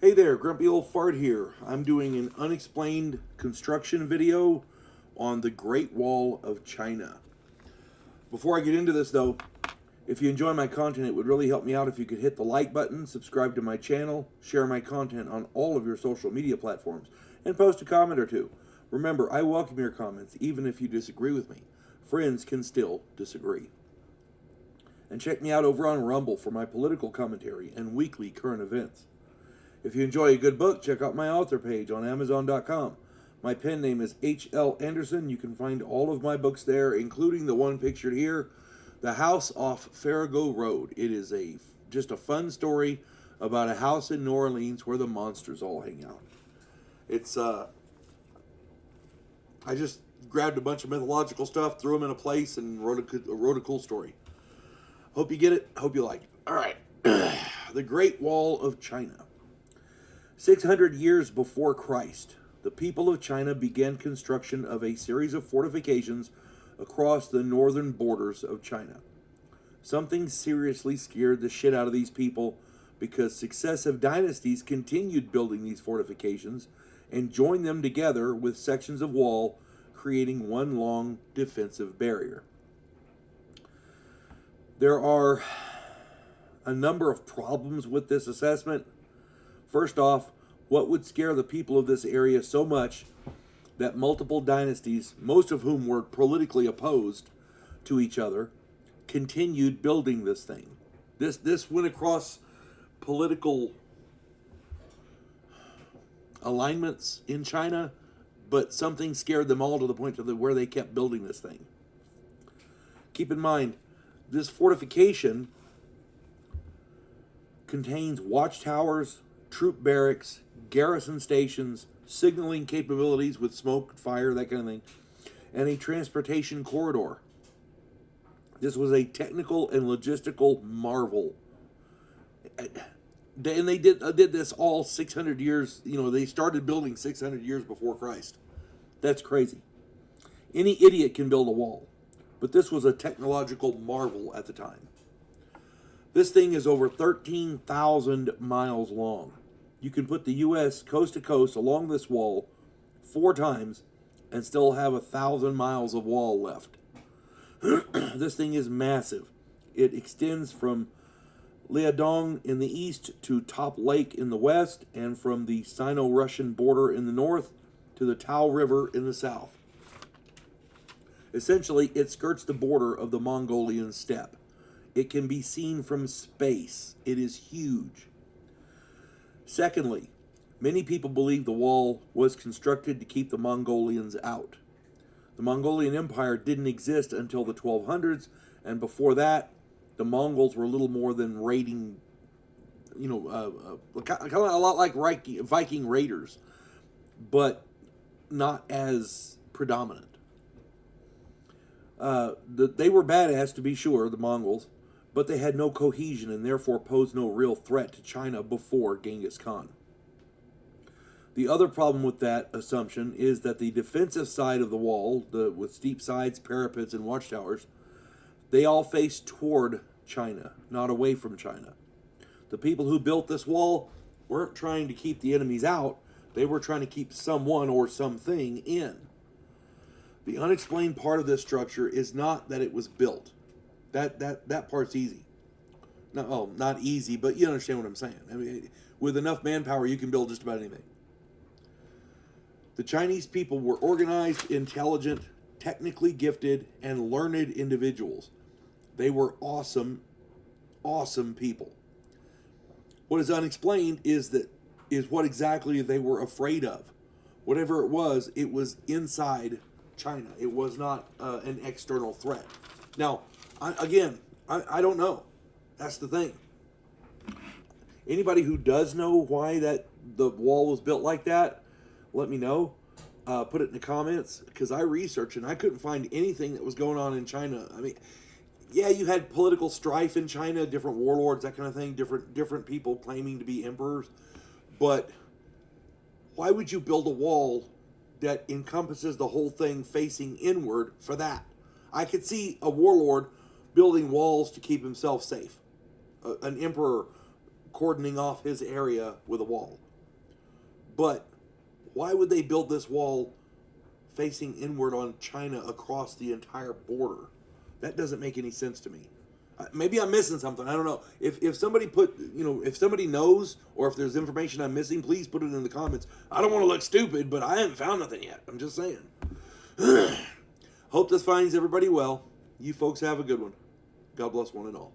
Hey there, Grumpy Old Fart here. I'm doing an unexplained construction video on the Great Wall of China. Before I get into this though, if you enjoy my content, it would really help me out if you could hit the like button, subscribe to my channel, share my content on all of your social media platforms, and post a comment or two. Remember, I welcome your comments even if you disagree with me. Friends can still disagree. And check me out over on Rumble for my political commentary and weekly current events. If you enjoy a good book, check out my author page on Amazon.com. My pen name is H.L. Anderson. You can find all of my books there, including the one pictured here, The House Off Farrago Road. It is just a fun story about a house in New Orleans where the monsters all hang out. I just grabbed a bunch of mythological stuff, threw them in a place, and wrote a cool story. Hope you get it. Hope you like it. All right. The Great Wall of China. 600 years before Christ, the people of China began construction of a series of fortifications across the northern borders of China. Something seriously scared the shit out of these people because successive dynasties continued building these fortifications and joined them together with sections of wall, creating one long defensive barrier. There are a number of problems with this assessment. First off, what would scare the people of this area so much that multiple dynasties, most of whom were politically opposed to each other, continued building this thing? This went across political alignments in China, but something scared them all to the point where they kept building this thing. Keep in mind, this fortification contains watchtowers, troop barracks, garrison stations, signaling capabilities with smoke, fire, that kind of thing, and a transportation corridor. This was a technical and logistical marvel. And they did this all 600 years, they started building 600 years before Christ. That's crazy. Any idiot can build a wall, but this was a technological marvel at the time. This thing is over 13,000 miles long. You can put the U.S. coast to coast along this wall 4 times and still have 1,000 miles of wall left. This thing is massive. It extends from Liaodong in the east to Top Lake in the west, and from the Sino-Russian border in the north to the Tao River in the south. Essentially, it skirts the border of the Mongolian steppe. It can be seen from space. It is huge. Secondly, many people believe the wall was constructed to keep the Mongolians out. The Mongolian Empire didn't exist until the 1200s, and before that, the Mongols were little more than raiding, kind of a lot like Viking raiders, but not as predominant. They were badass, to be sure, the Mongols, but they had no cohesion and therefore posed no real threat to China before Genghis Khan. The other problem with that assumption is that the defensive side of the wall, with steep sides, parapets, and watchtowers, they all face toward China, not away from China. The people who built this wall weren't trying to keep the enemies out, they were trying to keep someone or something in. The unexplained part of this structure is not that it was built. That part's easy. No, not easy, but you understand what I'm saying. I mean, with enough manpower, you can build just about anything. The Chinese people were organized, intelligent, technically gifted, and learned individuals. They were awesome, awesome people. What is unexplained is what exactly they were afraid of. Whatever it was inside China. It was not an external threat. Now, I don't know. That's the thing. Anybody who does know why the wall was built like that, let me know. Put it in the comments, because I researched and I couldn't find anything that was going on in China. I mean, yeah, you had political strife in China, different warlords, that kind of thing, different people claiming to be emperors. But why would you build a wall that encompasses the whole thing facing inward for that? I could see a warlord building walls to keep himself safe. An emperor cordoning off his area with a wall. But why would they build this wall facing inward on China across the entire border? That doesn't make any sense to me. Maybe I'm missing something. I don't know. If somebody if somebody knows, or if there's information I'm missing, please put it in the comments. I don't want to look stupid, but I haven't found nothing yet. I'm just saying. Hope this finds everybody well. You folks have a good one. God bless one and all.